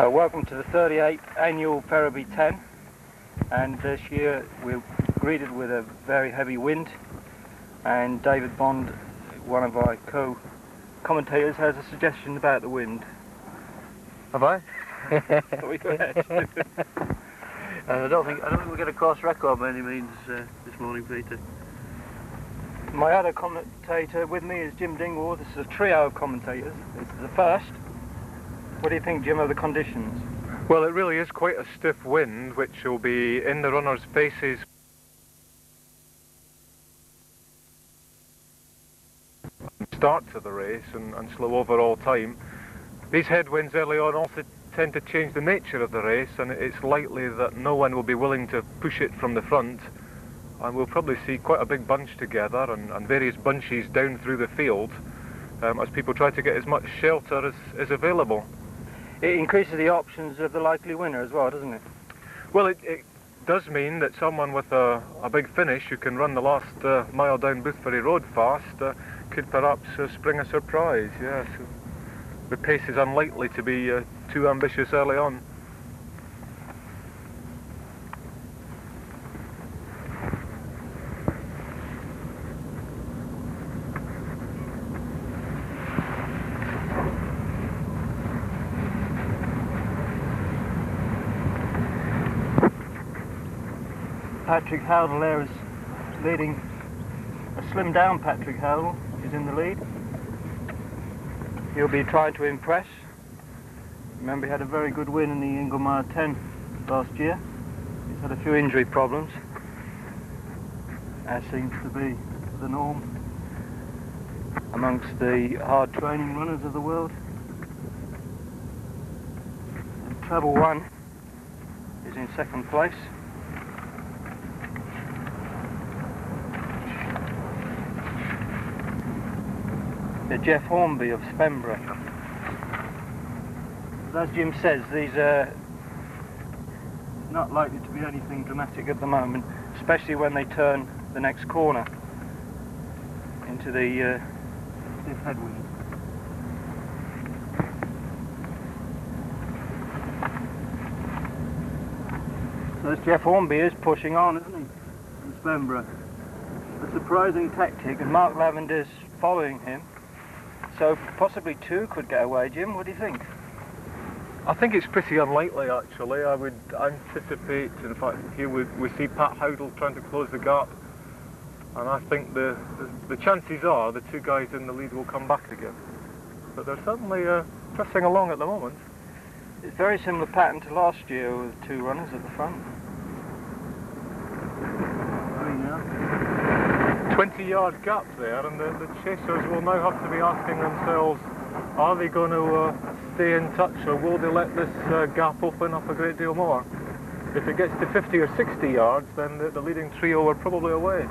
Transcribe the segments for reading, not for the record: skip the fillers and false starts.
Welcome to the 38th annual Ferriby 10, and this year we're greeted with a very heavy wind, and David Bond, one of our co-commentators, has a suggestion about the wind. Have I? Go ahead. I don't think we're going to course record by any means this morning, Peter. My other commentator with me is Jim Dingwall. This is a trio of commentators. This is the first. What do you think, Jim, of the conditions? Well, it really is quite a stiff wind, which will be in the runners' faces. Start to the race and slow overall time. These headwinds early on also tend to change the nature of the race, and it's likely that no one will be willing to push it from the front, and we'll probably see quite a big bunch together and various bunches down through the field as people try to get as much shelter as available. It increases the options of the likely winner as well, doesn't it? Well, it does mean that someone with a big finish who can run the last mile down Boothbury Road fast could perhaps spring a surprise, yes. The pace is unlikely to be too ambitious early on. Patrick Howdle there is leading. A slimmed down Patrick Howdle is in the lead. He'll be trying to impress. Remember, he had a very good win in the Inglemeyer 10 last year. He's had a few injury problems, as seems to be the norm amongst the hard training runners of the world. And Treble 1 is in second place. Jeff Hornby of Spembra. As Jim says, these are not likely to be anything dramatic at the moment, especially when they turn the next corner into the stiff headwind. So this Jeff Hornby is pushing on, isn't he, in Spembra? A surprising tactic, and Mark Lavender's following him. So possibly two could get away, Jim. What do you think? I think it's pretty unlikely, actually. I would anticipate, in fact, here we see Pat Howdle trying to close the gap, and I think the chances are the two guys in the lead will come back again. But they're certainly pressing along at the moment. It's a very similar pattern to last year with two runners at the front. 20-yard gap there, and the chasers will now have to be asking themselves, are they going to stay in touch, or will they let this gap open up a great deal more? If it gets to 50 or 60 yards, then the leading trio are probably away.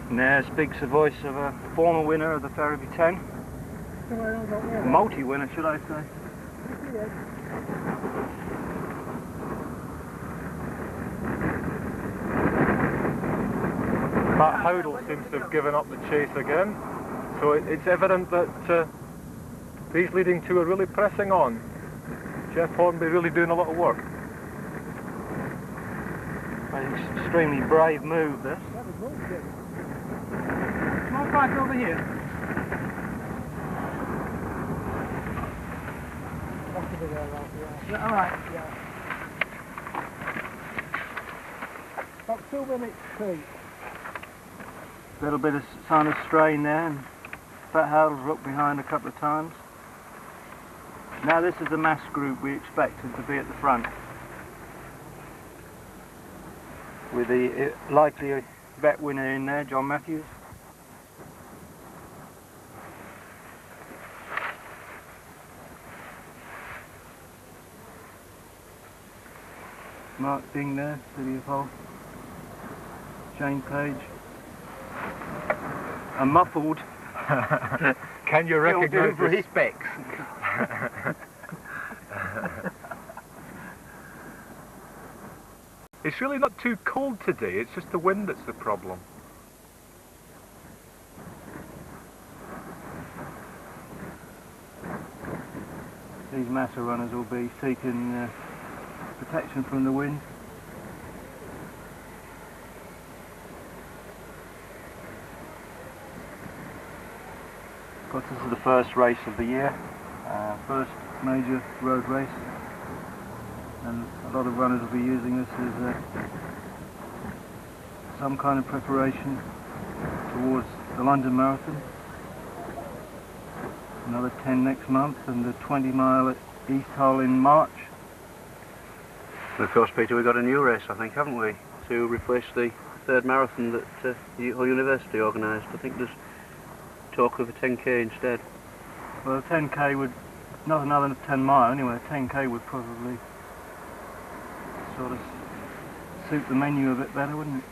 And there speaks the voice of a former winner of the Ferriby 10. Multi-winner, should I say. Pat Howdle seems to have given up the chase again, so it's evident that these leading two are really pressing on. Jeff Hornby really doing a lot of work. An extremely brave move, this. Come on, back over here. All right. Yeah. About 2 minutes straight. A little bit of sign of strain there, and Pat Howdle's looked behind a couple of times. Now this is the mass group we expected to be at the front, with the likely vet winner in there, John Matthews. Mark Ding there, City of Hull. Shane Page. A muffled. Can you recognise the specs? It's really not too cold today, it's just the wind that's the problem. these massa runners will be seeking protection from the wind. Of course, this is the first race of the year, first major road race, and a lot of runners will be using this as some kind of preparation towards the London Marathon. Another 10 next month, and the 20 mile at East Hull in March. And of course, Peter, we've got a new race, I think, haven't we, to replace the third marathon that Hull University organised. I think there's talk of a 10k instead. Well, a 10k would, not another 10 mile anyway, a 10k would probably sort of suit the menu a bit better, wouldn't it?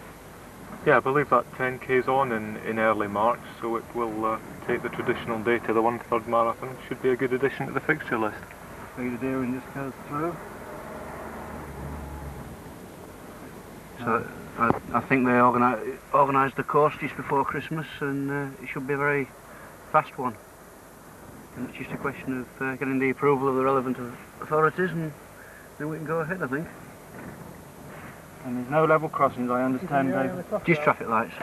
Yeah, I believe that 10k's on in early March, so it will take the traditional day to the 1/3 marathon. Should be a good addition to the fixture list. Speed Deering just goes through. So I think they organised the course just before Christmas, and it should be a very fast one. And it's just a question of getting the approval of the relevant authorities, and then we can go ahead, I think. And there's no level crossings, I understand, David. Just traffic lights.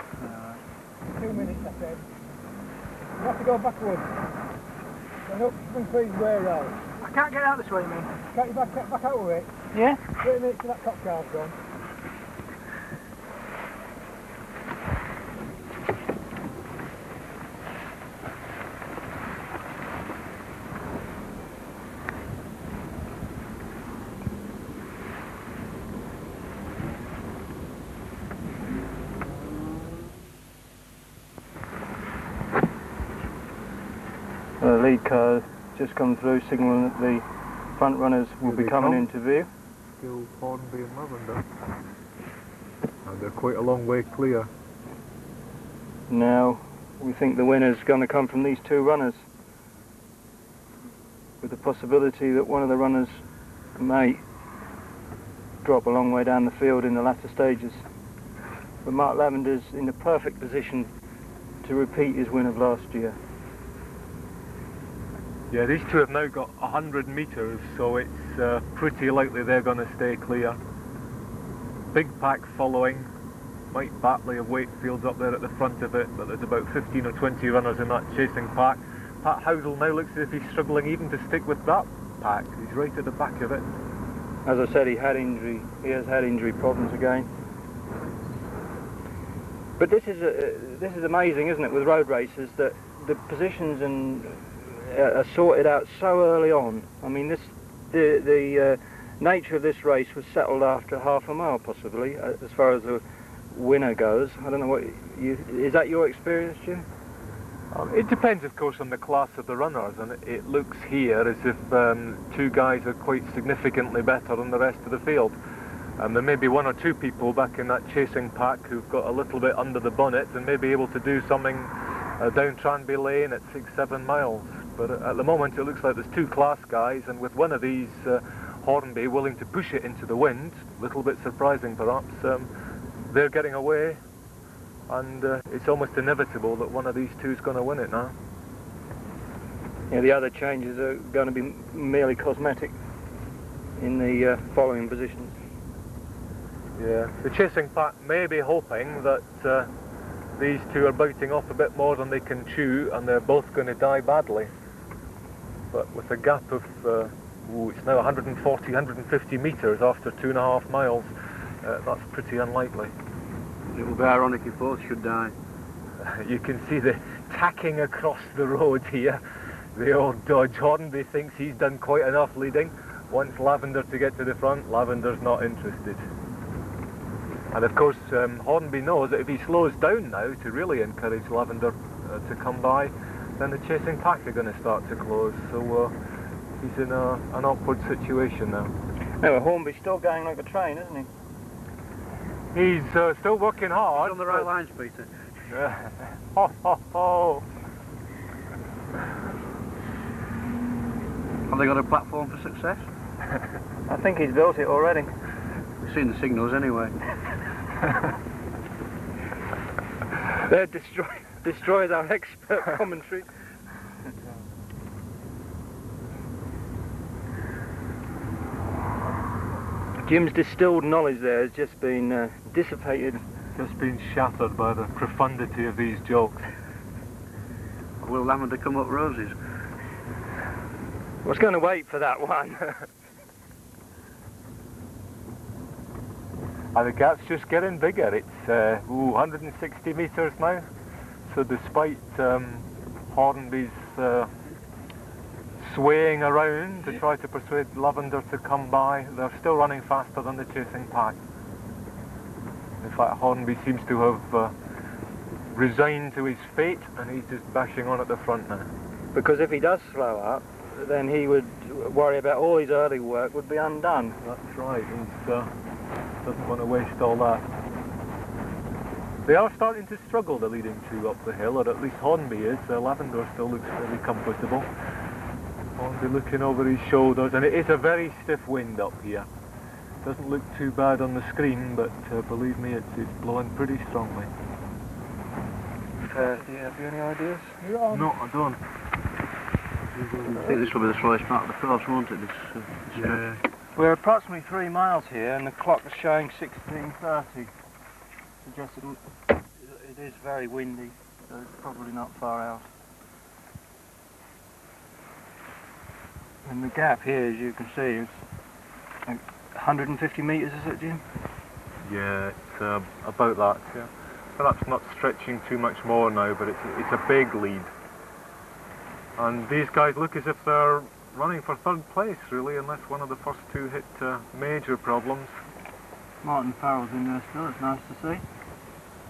2 minutes, I said. You have to go backwards. And up Spring way round. I can't get out this way, man. Can't you back out of it? Yeah? 3 minutes till that top car's gone. The lead car just come through, signalling that the front runners will be coming into view. Still Hornby and Lavender. And they're quite a long way clear. Now, we think the winner's going to come from these two runners, with the possibility that one of the runners may drop a long way down the field in the latter stages. But Mark Lavender's in the perfect position to repeat his win of last year. Yeah, these two have now got 100 metres, so it's pretty likely they're going to stay clear. Big pack following. Mike Batley of Wakefields up there at the front of it, but there's about 15 or 20 runners in that chasing pack. Pat Howdle now looks as if he's struggling even to stick with that pack. He's right at the back of it. As I said, he has had injury problems again. But this is amazing, isn't it, with road races, that the positions are sorted out so early on. I mean, the nature of this race was settled after half a mile, possibly, as far as the winner goes. I don't know what is that your experience, Jim? It depends, of course, on the class of the runners, and it looks here as if two guys are quite significantly better than the rest of the field. And there may be one or two people back in that chasing pack who've got a little bit under the bonnet and may be able to do something down Tranby Lane at 6-7 miles. But at the moment it looks like there's two class guys, and with one of these, Hornby, willing to push it into the wind, a little bit surprising perhaps, they're getting away, and it's almost inevitable that one of these two is going to win it now. Yeah, the other changes are going to be merely cosmetic in the following positions. Yeah, the chasing pack may be hoping that these two are biting off a bit more than they can chew, and they're both going to die badly. But with a gap of, it's now 140, 150 metres after 2.5 miles, that's pretty unlikely. It will be ironic if both should die. You can see the tacking across the road here. The old Dodge Hornby thinks he's done quite enough leading. Wants Lavender to get to the front. Lavender's not interested. And of course, Hornby knows that if he slows down now to really encourage Lavender to come by, then the chasing pack are going to start to close. So he's in an awkward situation now. No, Hornby's still going like a train, isn't he? He's still working hard. He's on the right lines, Peter. Ho, ho, ho. Have they got a platform for success? I think he's built it already. We've seen the signals anyway. That destroys our expert commentary. Jim's distilled knowledge there has just been dissipated. Just been shattered by the profundity of these jokes. Will Lavender come up roses? I was going to wait for that one. And the gap's just getting bigger. It's 160 metres now. So despite Hornby's swaying around to try to persuade Lavender to come by, they're still running faster than the chasing pack. In fact, Hornby seems to have resigned to his fate, and he's just bashing on at the front now. Because if he does slow up, then he would worry about all his early work would be undone. That's right, he doesn't want to waste all that. They are starting to struggle, the leading two up the hill, or at least Hornby is. Lavender still looks fairly comfortable. Hornby looking over his shoulders, and it is a very stiff wind up here. Doesn't look too bad on the screen, but believe me, it's blowing pretty strongly. Do you have any ideas? No, I don't. I think this will be the slowest part of the course, won't it? Yeah. We're approximately 3 miles here, and the clock is showing 16:30. Suggested it is very windy, so it's probably not far out. And the gap here, as you can see, is 150 metres, is it, Jim? Yeah, it's about that, yeah. Perhaps not stretching too much more now, but it's a big lead. And these guys look as if they're running for third place, really, unless one of the first two hit major problems. Martin Farrell's in there still, it's nice to see.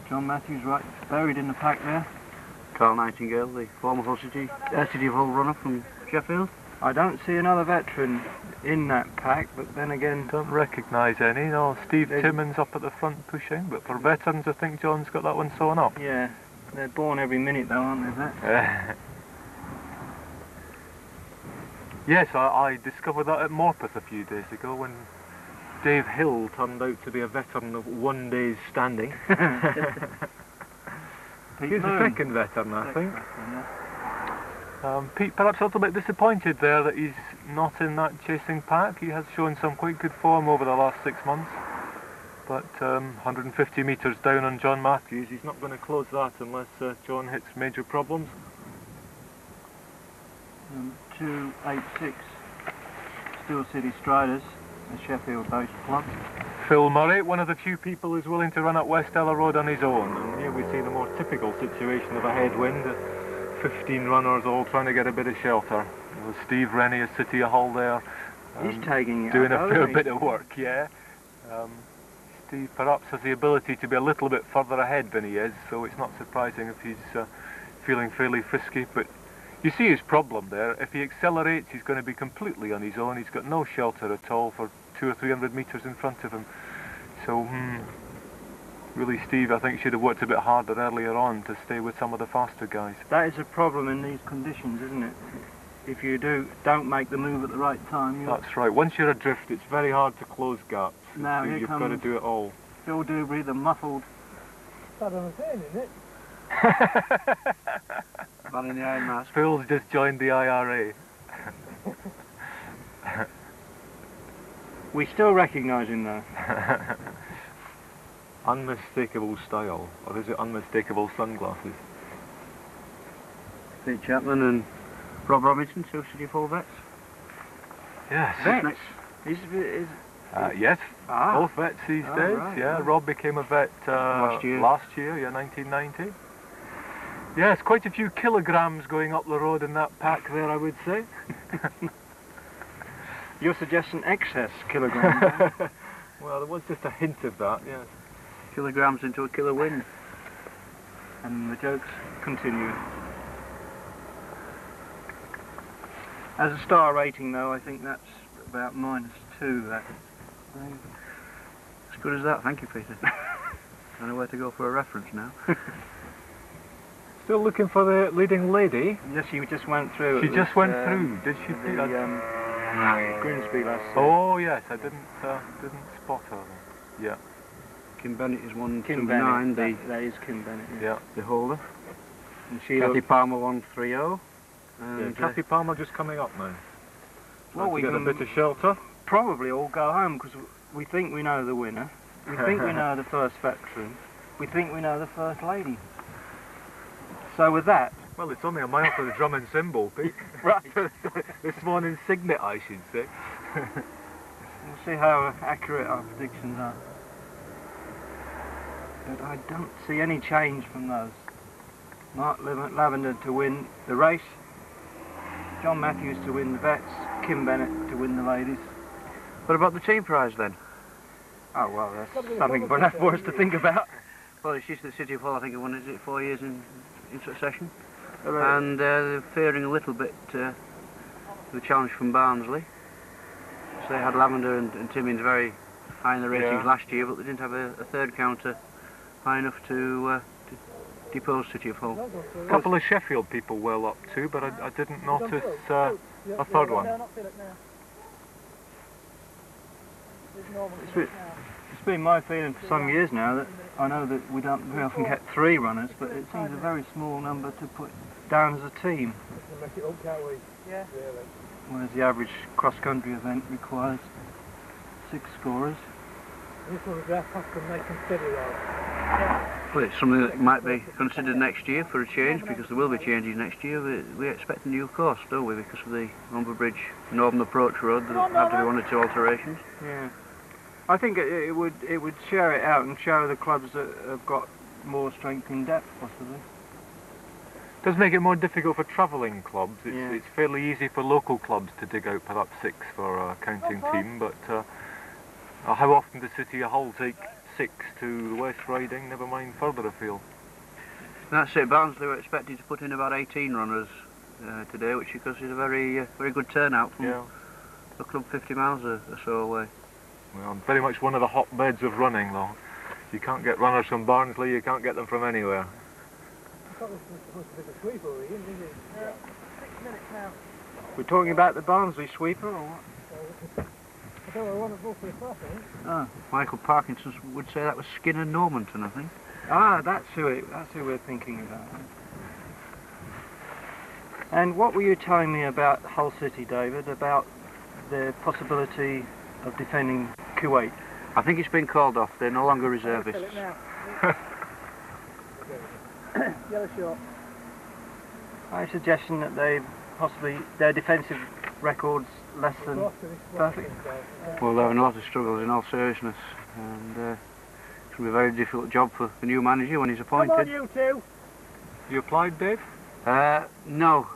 John Matthews right buried in the pack there. Carl Nightingale, the former Hull City of Hull runner from Sheffield. I don't see another veteran in that pack, but then again... Don't recognise any, no. Steve Timmins up at the front pushing, but for veterans I think John's got that one sewn up. Yeah, they're born every minute though, aren't they, Vet? Yes, I discovered that at Morpeth a few days ago when Dave Hill turned out to be a veteran of 1 day's standing. He's the second veteran, I think. Pete perhaps a little bit disappointed there that he's not in that chasing pack. He has shown some quite good form over the last 6 months. But 150 metres down on John Matthews, he's not going to close that unless John hits major problems. 286 Steel City Striders, a Sheffield-based club. Phil Murray, one of the few people who's willing to run up West Ella Road on his own. And here we see the more typical situation of a headwind. 15 runners all trying to get a bit of shelter. With Steve Rennie of City of Hull there. He's taking it doing up, a fair bit of work, yeah. Steve perhaps has the ability to be a little bit further ahead than he is, so it's not surprising if he's feeling fairly frisky. But you see his problem there. If he accelerates, he's going to be completely on his own. He's got no shelter at all for 200 or 300 metres in front of him. So, really, Steve, I think, should have worked a bit harder earlier on to stay with some of the faster guys. That is a problem in these conditions, isn't it? If you don't make the move at the right time. That's right. Once you're adrift, it's very hard to close gaps. Now You've got to do it all. Phil Dewberry, the muffled. Saddam Hussein, isn't it? Man in the iron mask. Phil's just joined the IRA. We still recognise him though. Unmistakable style, or is it unmistakable sunglasses? Pete Chapman and Rob Robinson, Steel City Full vets. Yes. Vets? Yes, Ah. both vets these days. Right, yeah, right. Rob became a vet last year, yeah, 1990. Yes, quite a few kilograms going up the road in that pack there, I would say. You're suggesting excess kilograms? Well, there was just a hint of that, yes. Kilograms into a killer wind. And the jokes continue. As a star rating though, I think that's about -2. That. As good as that, thank you, Peter. I know where to go for a reference now. Still looking for the leading lady? Yes, she just went through. She just went through, did she? Grimsby last. Oh yes, I didn't spot her. Yeah. Kim Bennett is Kim 129, Bennett. That is Kim Bennett. Yeah. the holder. And she Kathy Palmer 130. Yeah, And Kathy Palmer just coming up now. Well, we get a can bit of shelter. probably all go home because we think we know the winner, we think we know the first veteran, we think we know the first lady. So with that... Well, it's only a mile to the drum and cymbal, Pete. Right. This morning's signet, I should say. We'll see how accurate our predictions are. But I don't see any change from those. Mark Lavender to win the race, John Matthews to win the vets, Kim Bennett to win the ladies. What about the team prize then? Oh well, that's something for us to think about. Well, it's just the City Hall, I think it won, is it 4 years in succession? And they're fearing a little bit the challenge from Barnsley. So they had Lavender and Timmins very high in the ratings last year, but they didn't have a third counter high enough to depose City of Hull. A couple of Sheffield people well up too, but I didn't notice a third one. It's been my feeling for some years now that I know that we don't very often get 3 runners, but it seems a very small number to put down as a team. Yeah. Whereas the average cross-country event requires 6 scorers. This one was their past and they consider Well, it's something that might be considered next year for a change, because there will be changes next year. We expect a new course, don't we, because of the Humber Bridge Northern Approach Road. There'll have to be 1 or 2 alterations. Yeah. I think it would share it out and show the clubs that have got more strength in depth, possibly. It does make it more difficult for travelling clubs. It's fairly easy for local clubs to dig out perhaps 6 for a counting team, but how often does City of Hull take 6 to the West Riding, never mind further afield? That's it. Barnsley were expected to put in about 18 runners today, which of course is a very good turnout from a club 50 miles or so away. Well, very much one of the hotbeds of running, though. You can't get runners from Barnsley, you can't get them from anywhere. I thought this was supposed to be the sweeper, isn't it? 6 minutes now. We're talking about the Barnsley sweeper, or what? I don't know, I want to go for the first, I think. Ah. Michael Parkinson would say that was Skinner Normanton, I think. Ah, that's who we're thinking about. And what were you telling me about Hull City, David, about the possibility of defending Kuwait? I think it's been called off. They're no longer reservists. Yellow short. My suggestion that their defensive record's less than perfect. Well, they're having a lot of struggles in all seriousness, and it's going to be a very difficult job for the new manager when he's appointed. Come on, you two! You applied, Dave? No.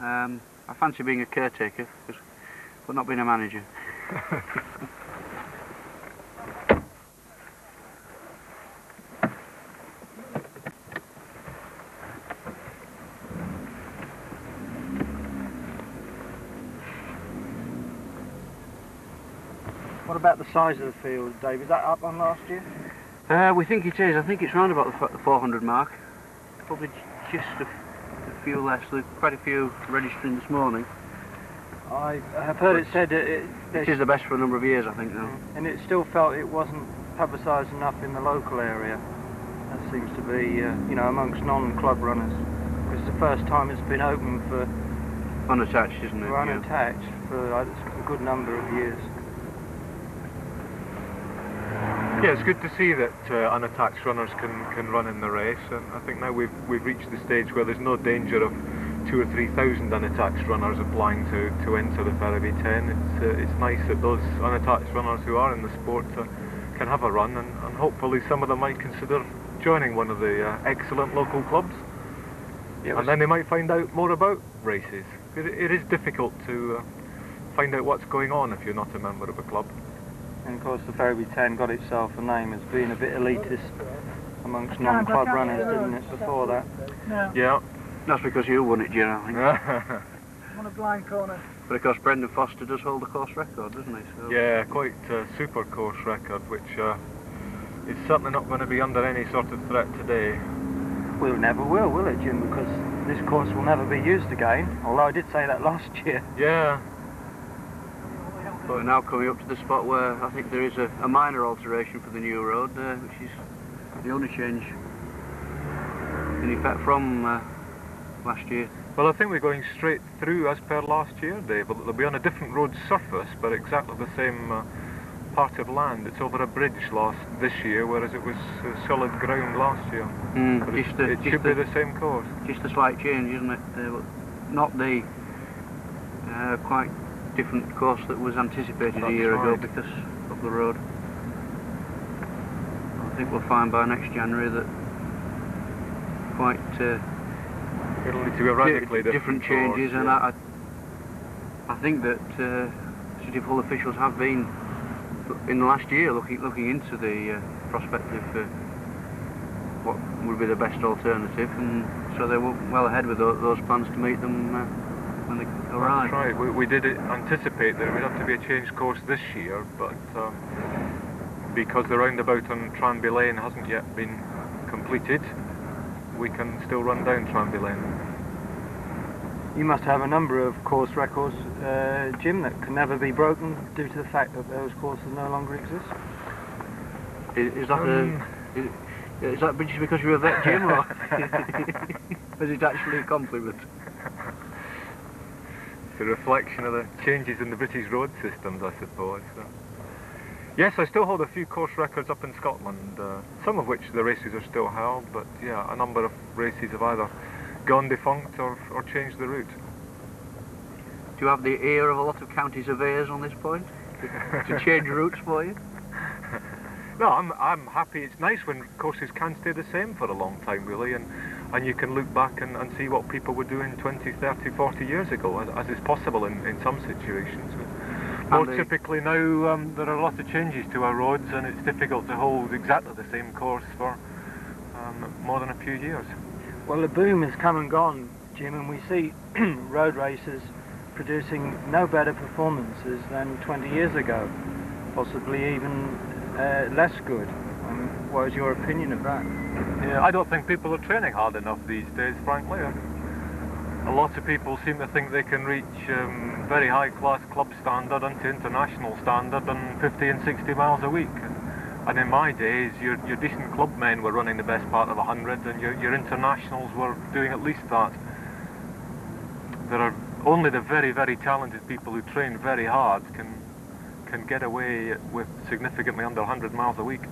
I fancy being a caretaker, but not being a manager. What about the size of the field, Dave? Is that up on last year? We think it is. I think it's round about the 400 mark. Probably just a few less. There's quite a few registering this morning. I have heard it said that it is the best for a number of years, I think, now. And it still felt it wasn't publicised enough in the local area. That seems to be, amongst non-club runners. Because it's the first time it's been open for... Unattached, isn't it? For unattached for a good number of years. Yeah, it's good to see that unattached runners can run in the race, and I think now we've reached the stage where there's no danger of 2,000 or 3,000 unattached runners applying to enter the Ferriby 10. It's nice that those unattached runners who are in the sport can have a run, and hopefully some of them might consider joining one of the excellent local clubs. Yeah, and then they might find out more about races. It is difficult to find out what's going on if you're not a member of a club. And of course the Ferriby 10 got itself a name as being a bit elitist amongst non-club runners, didn't it, before that? No. Yeah. That's because you won it, Jim, I think. I'm on a blind corner. But of course Brendan Foster does hold the course record, doesn't he? So. Yeah, quite a super course record, which is certainly not going to be under any sort of threat today. Well, it never will it, Jim? Because this course will never be used again, although I did say that last year. Yeah. But we're now coming up to the spot where I think there is a minor alteration for the new road, which is the only change in effect from last year. Well, I think we're going straight through as per last year, Dave. They'll be on a different road surface, but exactly the same part of land. It's over a bridge this year, whereas it was solid ground last year. But it should be the same course. Just a slight change, isn't it? Not the quite different course that was anticipated a year ago because of the road. I think we'll find by next January that quite it'll need to be radically different changes, and I think that City Hall officials have been in the last year looking into the prospect of what would be the best alternative, and so they were well ahead with those plans to meet them when they arrived. That's right. We did anticipate there would have to be a changed course this year, but because the roundabout on Tranby Lane hasn't yet been completed, we can still run down Tranby Lane. You must have a number of course records, Jim, that can never be broken due to the fact that those courses no longer exist. Is that just because you're a vet, Jim, or is it actually a compliment? It's a reflection of the changes in the British road systems, I suppose. So. Yes, I still hold a few course records up in Scotland, some of which the races are still held, but yeah, a number of races have either gone defunct or changed the route. Do you have the ear of a lot of county surveyors on this point to change routes for you? No, I'm happy. It's nice when courses can stay the same for a long time, really, and you can look back and see what people were doing 20, 30, 40 years ago, as is possible in some situations. More typically now, there are a lot of changes to our roads, and it's difficult to hold exactly the same course for more than a few years. Well, the boom has come and gone, Jim, and we see road races producing no better performances than 20 years ago, possibly even less good. What is your opinion of that? Yeah, I don't think people are training hard enough these days, frankly. A lot of people seem to think they can reach very high-class club standard into international standard in 50 and 60 miles a week. And in my days, your decent club men were running the best part of 100, and your internationals were doing at least that. There are only the very, very talented people who train very hard can get away with significantly under 100 miles a week.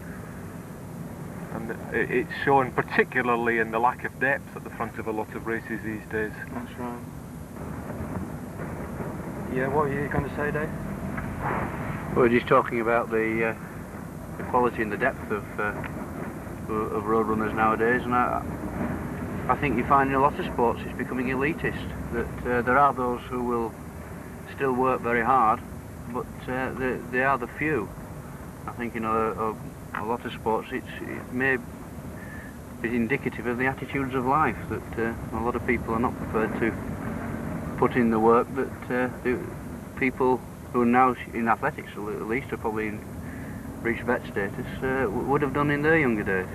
And it's shown particularly in the lack of depth at the front of a lot of races these days. That's right. Yeah, what were you going to say, Dave? Well, we're just talking about the quality and the depth of road runners nowadays, and I think you find in a lot of sports it's becoming elitist, that there are those who will still work very hard, but they are the few. I think in a lot of sports it may be indicative of the attitudes of life, that a lot of people are not prepared to put in the work that the people who are now in athletics at least are probably reached vet status would have done in their younger days.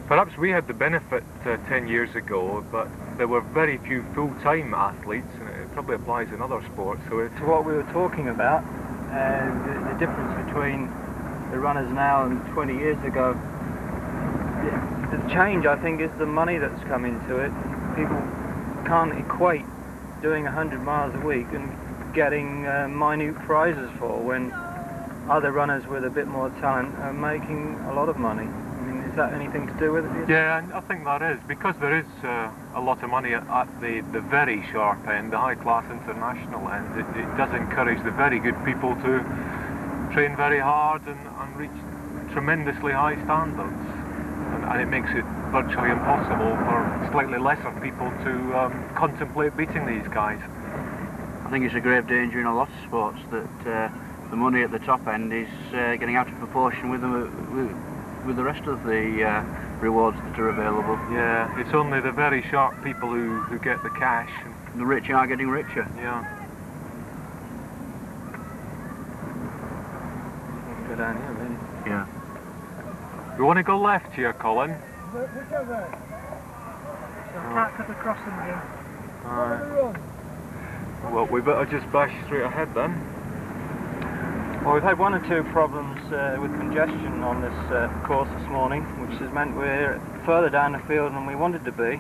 Perhaps we had the benefit 10 years ago, but there were very few full-time athletes, and it probably applies in other sports. So to what we were talking about, the difference between the runners now and 20 years ago, the change, I think, is the money that's come into it. People can't equate doing 100 miles a week and getting minute prizes for, when other runners with a bit more talent are making a lot of money. I mean, is that anything to do with it? Yeah, I think that is, because there is a lot of money at the very sharp end, the high-class international end. It does encourage the very good people to train very hard and reach tremendously high standards, and it makes it virtually impossible for slightly lesser people to contemplate beating these guys. I think it's a grave danger in a lot of sports that the money at the top end is getting out of proportion with the rest of the rewards that are available. Yeah, it's only the very sharp people who get the cash. The rich are getting richer. Yeah. Go down here, really. Yeah. You want to go left here, Colin? Whichever. I can't cut across them again. Alright. Well, we better just bash straight ahead then. Well, we've had one or two problems with congestion on this course this morning, which has meant we're further down the field than we wanted to be.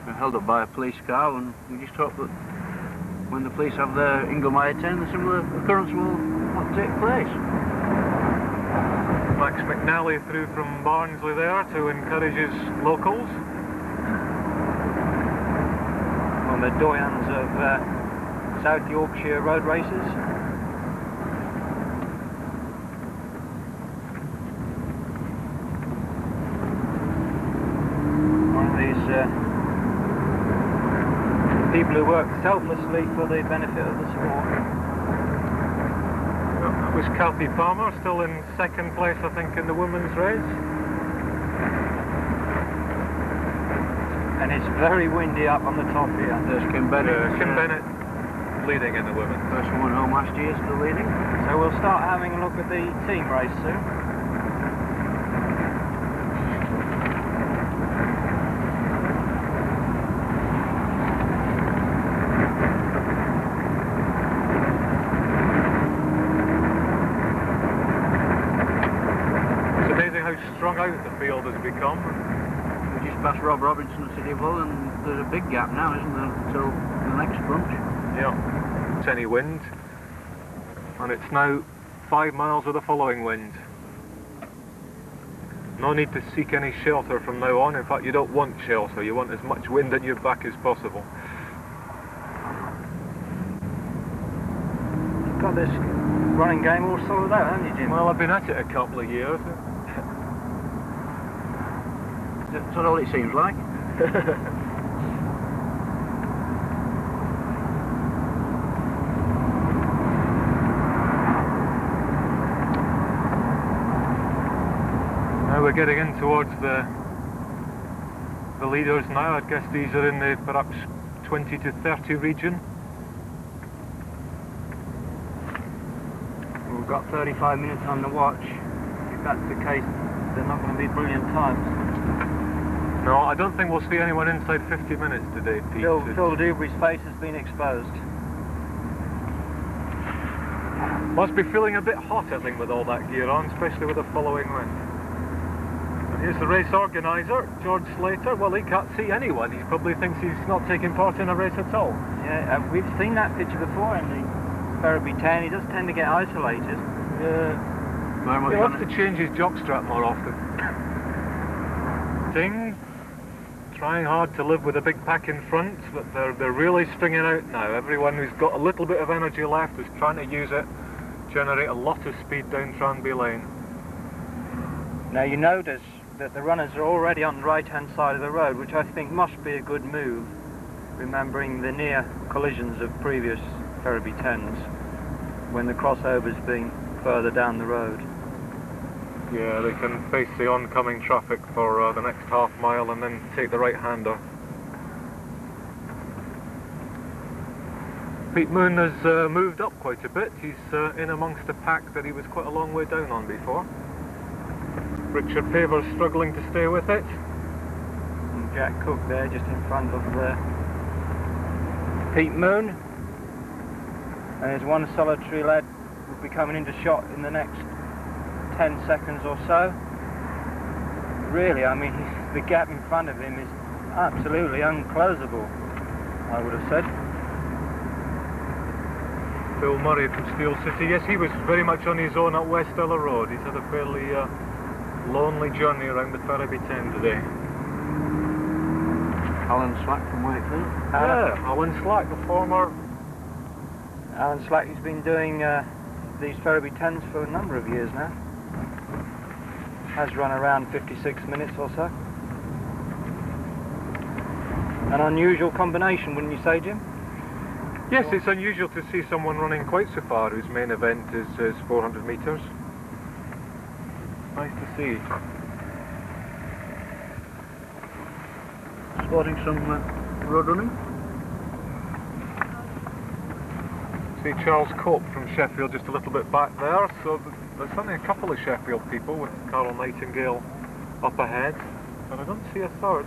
We're held up by a police car, and we just hope that when the police have their Inglemeyer 10, the similar occurrence will not take place. Max McNally through from Barnsley there to encourage his locals. On the doyens of South Yorkshire road races. One of these people who work selflessly for the benefit of the sport. That was Kathy Palmer, still in second place I think in the women's race. And it's very windy up on the top here. There's Kim Bennett. Kim Bennett leading in the women. First one home last year, still leading. So we'll start having a look at the team race soon. It's amazing how strung out the field has become. We just passed Rob Robinson at City Hall, and there's a big gap now, isn't there, until the next bunch? Yeah. It's any wind, and it's now 5 miles of the following wind. No need to seek any shelter from now on. In fact, you don't want shelter. You want as much wind at your back as possible. You've got this running game all sorted out, haven't you, Jim? Well, I've been at it a couple of years. That's all it seems like. Now we're getting in towards the leaders now. I guess these are in the perhaps 20 to 30 region. We've got 35 minutes on the watch. If that's the case, they're not going to be brilliant times. No, I don't think we'll see anyone inside 50 minutes today, Pete. Phil Dewberry's face has been exposed. Must be feeling a bit hot, I think, with all that gear on, especially with the following wind. And here's the race organiser, George Slater. Well, he can't see anyone. He probably thinks he's not taking part in a race at all. Yeah, we've seen that picture before in the Ferriby 10. He does tend to get isolated. Yeah. He'll have to change his jockstrap more often. Ding. Trying hard to live with a big pack in front, but they're really stringing out now. Everyone who's got a little bit of energy left is trying to use it, generate a lot of speed down Tranby Lane. Now you notice that the runners are already on the right-hand side of the road, which I think must be a good move, remembering the near collisions of previous Ferriby 10s, when the crossover's been further down the road. Yeah, they can face the oncoming traffic for the next half mile and then take the right-hander. Pete Moon has moved up quite a bit. He's in amongst a pack that he was quite a long way down on before. Richard Paver's struggling to stay with it. And Jack Cook there, just in front of Pete Moon. And there's one solitary lad who will be coming into shot in the next 10 seconds or so. Really, I mean, the gap in front of him is absolutely unclosable, I would have said. Phil Murray from Steel City. Yes, he was very much on his own at West Ella Road. He's had a fairly lonely journey around the Ferriby 10 today. Alan Slack from Wakefield. Yeah, Alan Slack, the former... Alan Slack has been doing these Ferriby 10s for a number of years now. Has run around 56 minutes or so. An unusual combination, wouldn't you say, Jim? Yes, it's unusual to see someone running quite so far whose main event is 400 metres. Nice to see. Spotting some road running. See Charles Cope from Sheffield just a little bit back there, so there's certainly a couple of Sheffield people with Carol Nightingale up ahead, but I don't see a third.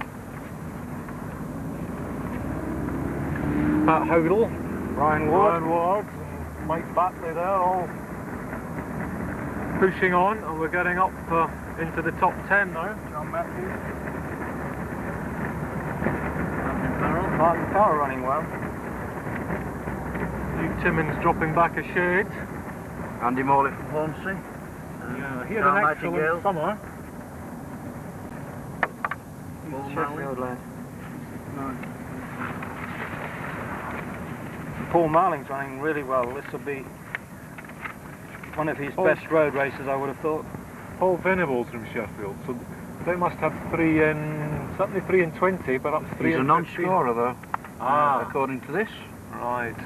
Pat Howdle, Ryan Ward and Mike Batley there, all pushing on, and we're getting up into the top 10 now. John Matthews. Martin Farrell running well. Luke Timmins dropping back a shade. Andy Morley from Hornsey. Yeah, he had Now an Nightingale. excellent summer. Sheffield lad. Paul Marling's running really well. This will be one of his best road races, I would have thought. Paul Venables from Sheffield, so they must have certainly 3 in 20, perhaps 3 He's in a 15. non-scorer though, according to this. Right.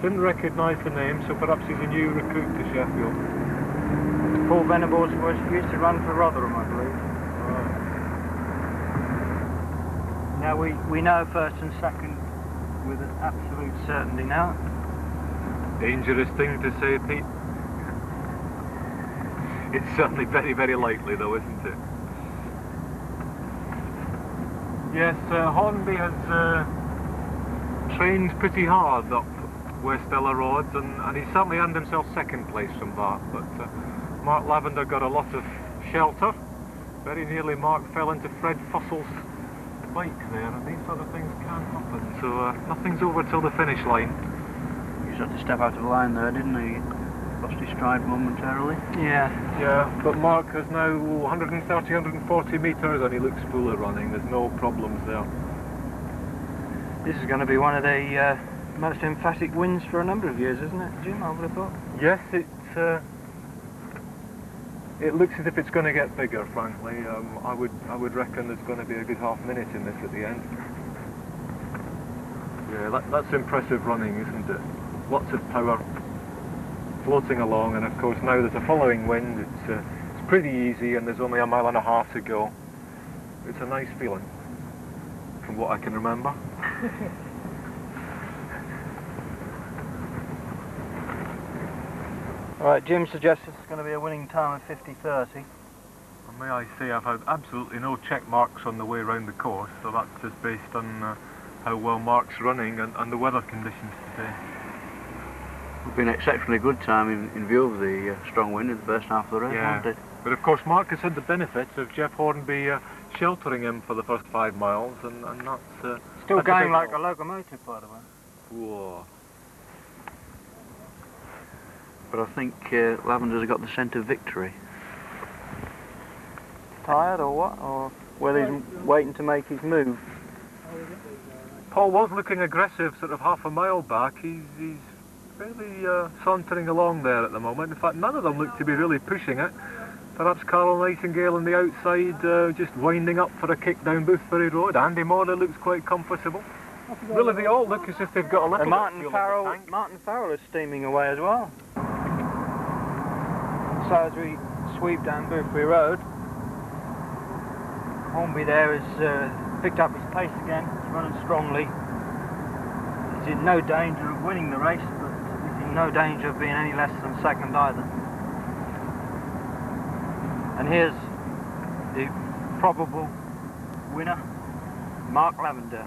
Didn't recognise the name, so perhaps he's a new recruit to Sheffield. Paul Venables used to run for Rotherham, I believe. Right. Now we know first and second with absolute certainty now. Dangerous thing to say, Pete. It's certainly very, very likely though, isn't it? Yes, Hornby has trained pretty hard up West Ella Roads, and he certainly earned himself second place from that, but Mark Lavender got a lot of shelter. Very nearly Mark fell into Fred Fussell's bike there, and these sort of things can happen, so nothing's over till the finish line. He just had to step out of the line there, didn't he? Lost his stride momentarily. Yeah. Yeah, but Mark has now 130, 140 metres and he looks full of running. There's no problems there. This is going to be one of the most emphatic wins for a number of years, isn't it, Jim? I would have thought. Yes, it looks as if it's going to get bigger, frankly. I would reckon there's going to be a good half minute in this at the end. Yeah, that's impressive running, isn't it? Lots of power floating along, and of course now there's a following wind. It's pretty easy, and there's only a mile and a half to go. It's a nice feeling, from what I can remember. Right, Jim suggests it's going to be a winning time of 50:30. And may I say, I've had absolutely no check marks on the way around the course, so that's just based on how well Mark's running and the weather conditions today. It's been an exceptionally good time in view of the strong wind in the first half of the race, hasn't it? But of course Mark has had the benefit of Jeff Hornby sheltering him for the first 5 miles, and that's... Still that's going like help. a locomotive, by the way. Whoa. But I think Lavender's got the scent of victory. Tired or what? Or whether he's waiting to make his move? Paul was looking aggressive sort of half a mile back. He's fairly sauntering along there at the moment. In fact, none of them look to be really pushing it. Perhaps Carl Nightingale on the outside just winding up for a kick down Boothbury Road. Andy Morley looks quite comfortable. Really, they all look as if they've got a little And bit of fuel in the tank. Martin Farrell is steaming away as well. So as we sweep down Boothbury Road, Hornby there has picked up his pace again. He's running strongly. He's in no danger of winning the race, but he's in no danger of being any less than second either. And here's the probable winner, Mark Lavender.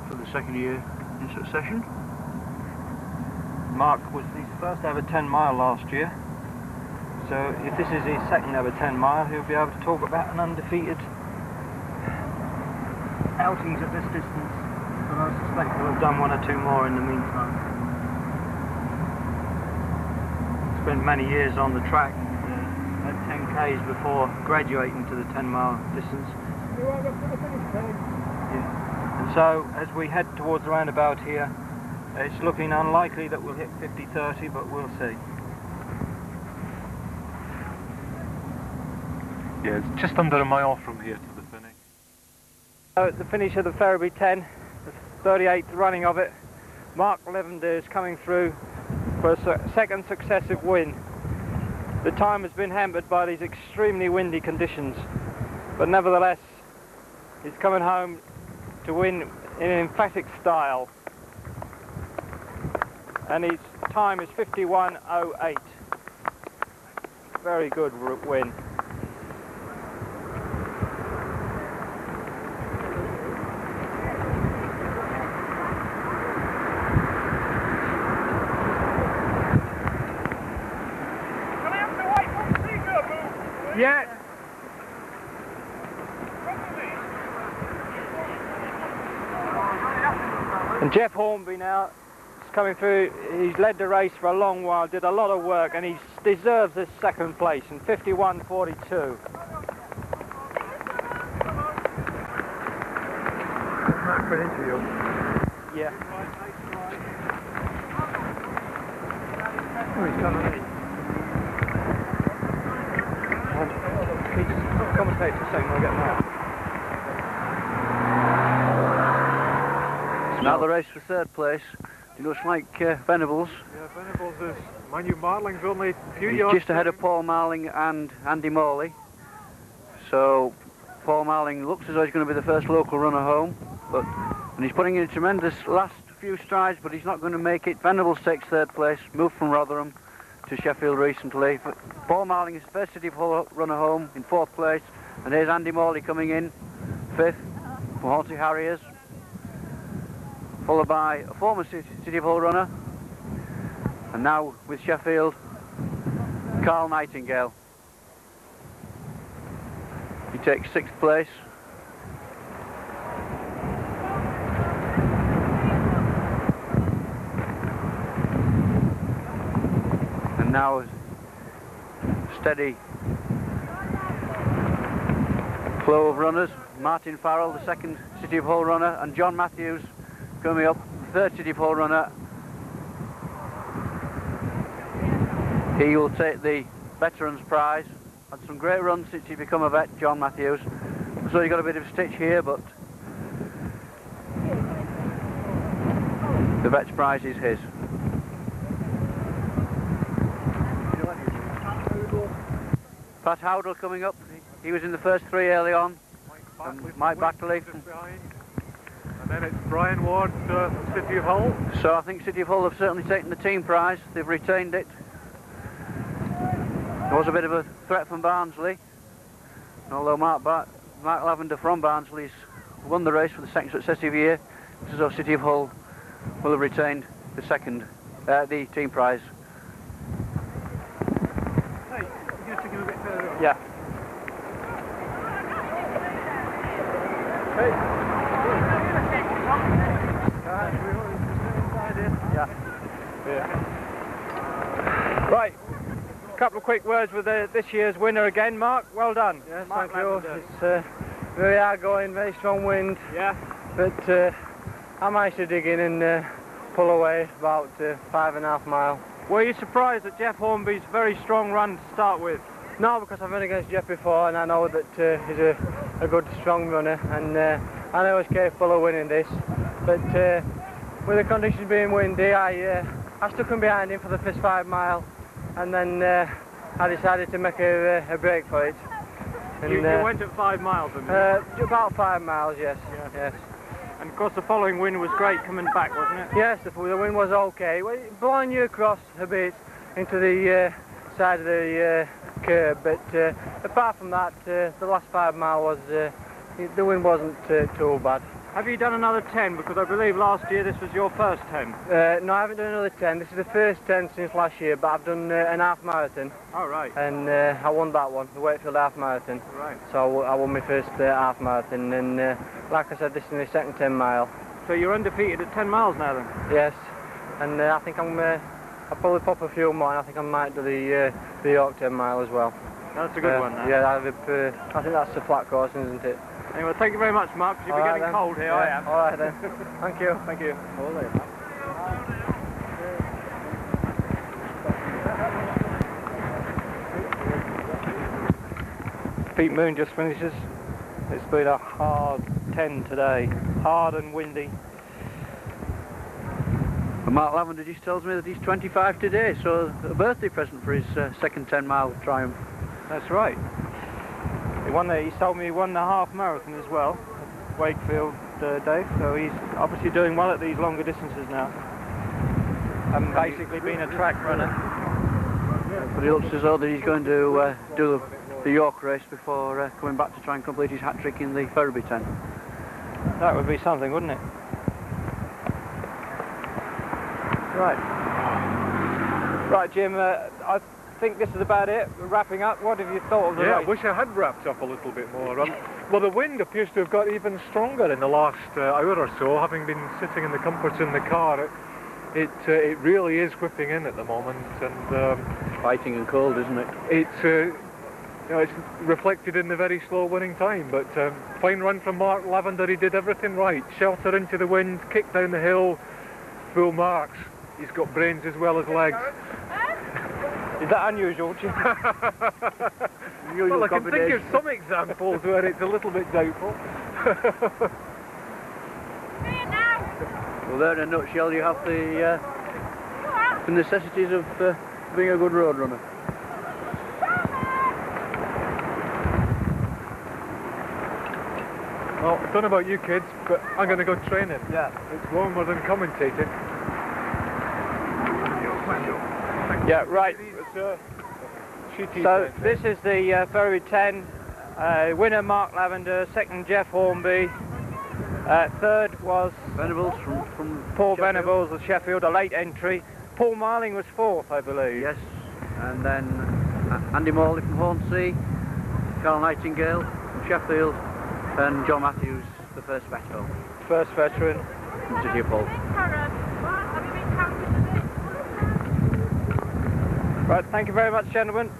For the second year in succession. Mark was his first ever 10 mile last year. So if this is his second ever 10 mile, he'll be able to talk about an undefeated outings at this distance. But I suspect he'll have done 1 or 2 more in the meantime. Spent many years on the track at 10Ks before graduating to the 10 mile distance. And so as we head towards the roundabout here, it's looking unlikely that we'll hit 50:30, but we'll see. Yeah, it's just under a mile from here to the finish. The finish of the Ferriby 10, the 38th running of it, Mark Lavender is coming through for a second successive win. The time has been hampered by these extremely windy conditions, but nevertheless he's coming home to win in an emphatic style, and his time is 51:08. Very good win. Yeah. And Jeff Hornby now coming through. He's led the race for a long while, did a lot of work, and he deserves this second place in 51.42. Mark for an interview. Yeah. Oh, he's gone already. Can you just commentate for a second, I'll get Mark. Now the race for third place. It looks like Venables. Yeah, Venables is Manu Marling's only a few He's yards. just ahead of Paul Marling and Andy Morley. So Paul Marling looks as though he's going to be the first local runner home, and he's putting in a tremendous last few strides, but he's not going to make it. Venables takes third place, moved from Rotherham to Sheffield recently. Paul Marling is first City of Hull runner home in fourth place, and here's Andy Morley coming in fifth for Hornsey Harriers, followed by a former City of Hull runner, and now with Sheffield, Carl Nightingale. He takes sixth place. And now steady flow of runners. Martin Farrell, the second City of Hull runner, and John Matthews coming up, the third City of Hull runner. He will take the Veterans Prize. Had some great runs since he become a vet, John Matthews. So he got a bit of a stitch here, but the Vets Prize is his. Pat Howdle coming up. He was in the first three early on. Mike Backley. And then it's Brian Ward, City of Hull. So I think City of Hull have certainly taken the team prize. They've retained it. There was a bit of a threat from Barnsley. Although Mark Lavender from Barnsley's won the race for the second successive year, so City of Hull will have retained the the team prize. Hey, you're going to take him a bit further on. Yeah. Hey. Yeah. Right. Couple of quick words with this year's winner again, Mark. Well done. Yes, Mark thank you. Lavender. It's very hard going, very strong wind. Yeah. But I managed to dig in and pull away about 5.5 miles. Were you surprised at Jeff Hornby's very strong run to start with? No, because I've run against Jeff before and I know that he's a good, strong runner, and I know he's capable of winning this. But with the conditions being windy, I stuck him behind him for the first 5 miles, and then I decided to make a break for it. And, You went at 5 miles, didn't you? about 5 miles, yes. Yeah. Yes. And of course the following wind was great coming back, wasn't it? Yes, the wind was okay. Well, it blowing you across a bit into the side of the curb, but apart from that, the last 5 miles was the wind wasn't too bad. Have you done another 10? Because I believe last year this was your first 10. No, I haven't done another 10. This is the first 10 since last year, but I've done an half marathon, Oh, right. and I won that one, the Wakefield half marathon. Right. So I won my first half marathon, and like I said, this is my second 10 mile. So you're undefeated at 10 miles now then? Yes, and I think I'll probably pop a few more, and I think I might do the York 10 mile as well. That's a good one now. Yeah, I think that's the flat course, isn't it? Anyway, thank you very much, Mark, because you'll be getting cold here. I am. All right then. Thank you. Thank you. Pete Moon just finishes. It's been a hard 10 today. Hard and windy. And Mark Lavender just tells me that he's 25 today, so a birthday present for his second 10-mile triumph. That's right. He told me he won the half marathon as well, at Wakefield, Dave, so he's obviously doing well at these longer distances now. And basically been a track runner. But he looks as though that he's going to do the York race before coming back to try and complete his hat-trick in the Ferriby 10. That would be something, wouldn't it? Right. Right, Jim, I think this is about it. We're wrapping up. What have you thought of the Yeah, I race? wish I had wrapped up a little bit more. Well, the wind appears to have got even stronger in the last hour or so, having been sitting in the comforts in the car. It really is whipping in at the moment, and Fighting and cold, isn't it? it's reflected in the very slow winning time. But fine run from Mark Lavender. He did everything right. Shelter into the wind, kick down the hill, full marks. He's got brains as well as legs. Is that unusual? Well, I can think of some examples where it's a little bit doubtful. Well, there in a nutshell, you have the necessities of being a good road runner. Well, I don't know about you kids, but I'm going to go training. Yeah. It's warmer than commentating. Yeah, right. So this is the Ferriby 10. Winner Mark Lavender, second Jeff Hornby. Third was Venables from Paul Sheffield. Venables of Sheffield, a late entry. Paul Marling was fourth, I believe. Yes, and then Andy Morley from Hornsea, Carl Nightingale from Sheffield, and John Matthews, the first veteran. First veteran. From City of Hull. Right, thank you very much, gentlemen.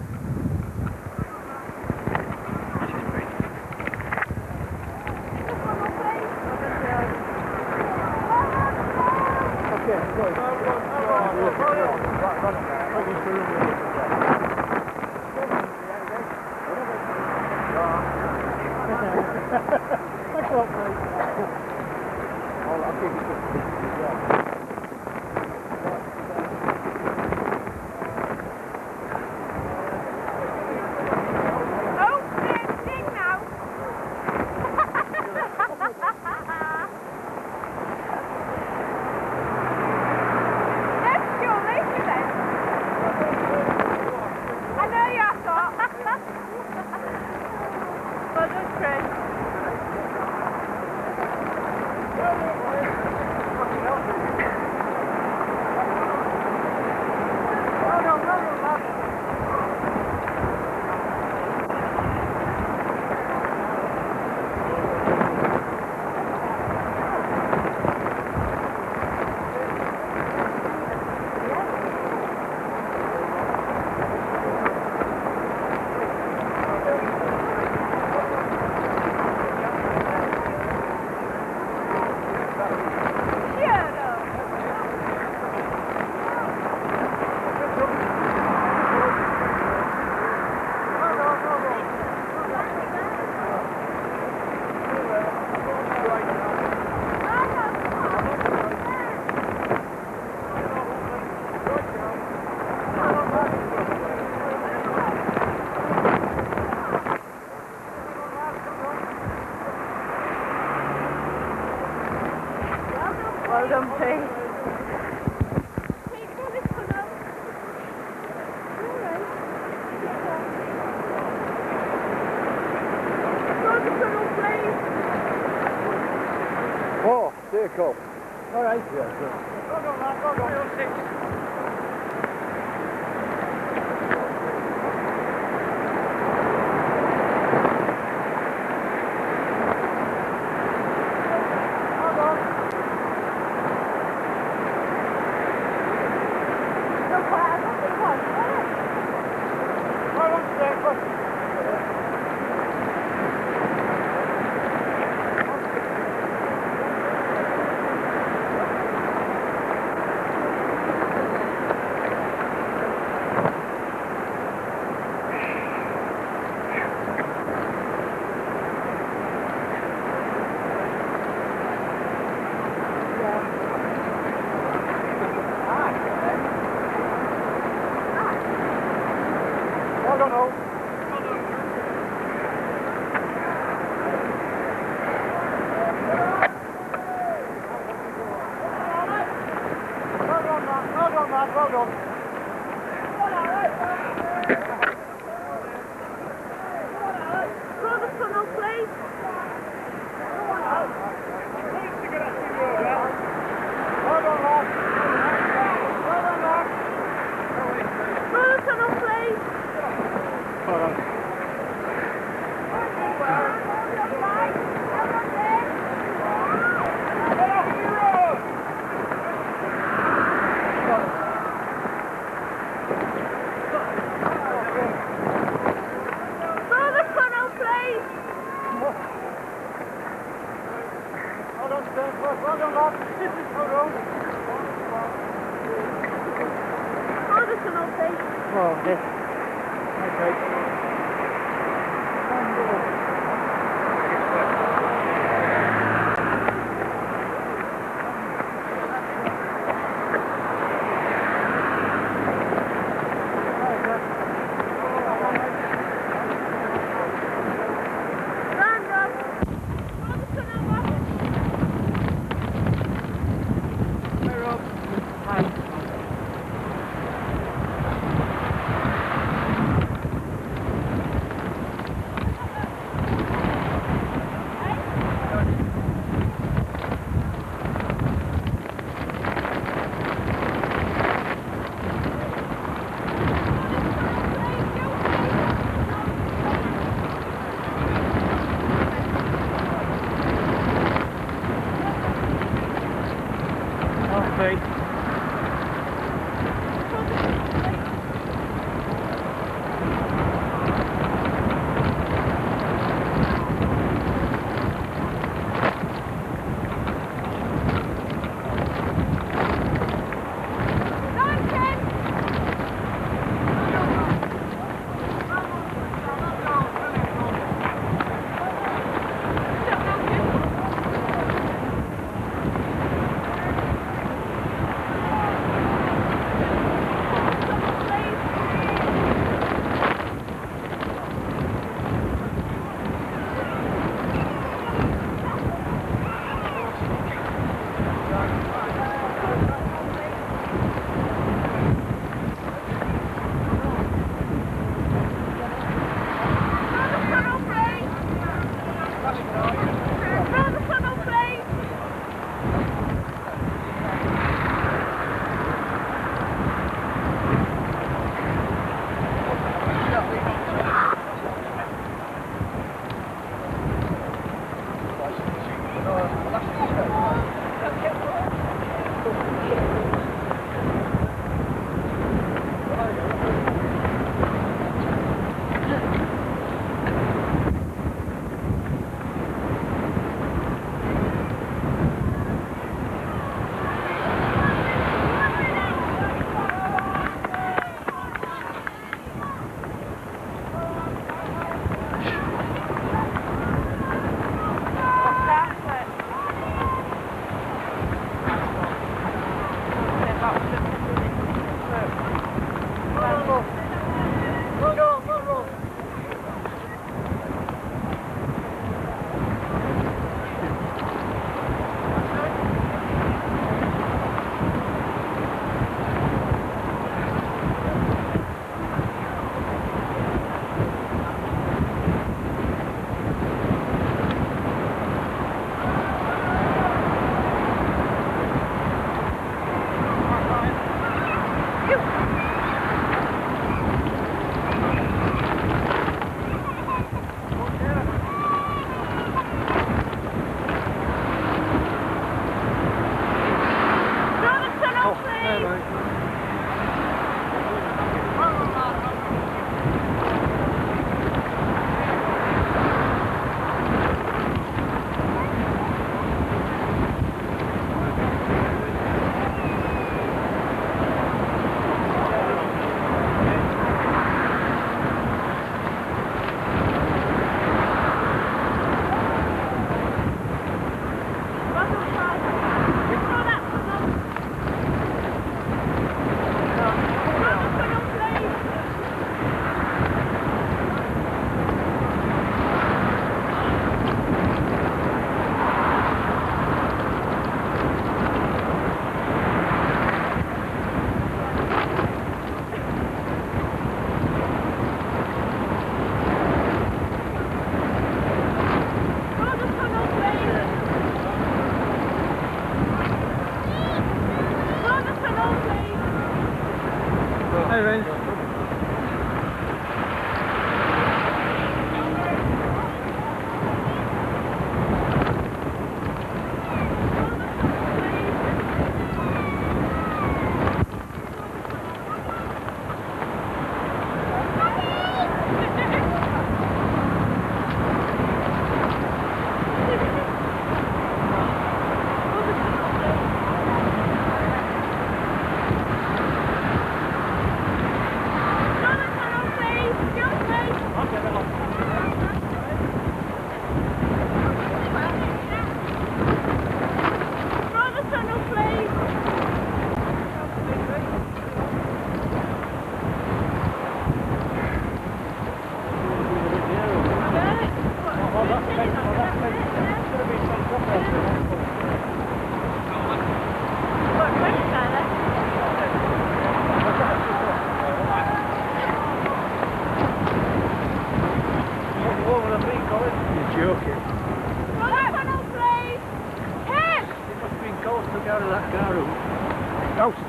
Well done, Pete. Oh, vehicle. All right. Yeah, good. Go on, lad, go on. Oh, yes. Okay.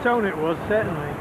stone it was, certainly.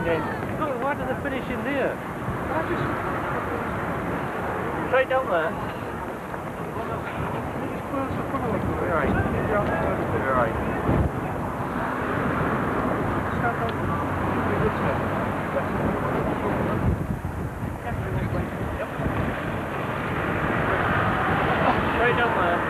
joined in. No, why did they finish in there? Straight down there. Right. Right. Straight down there.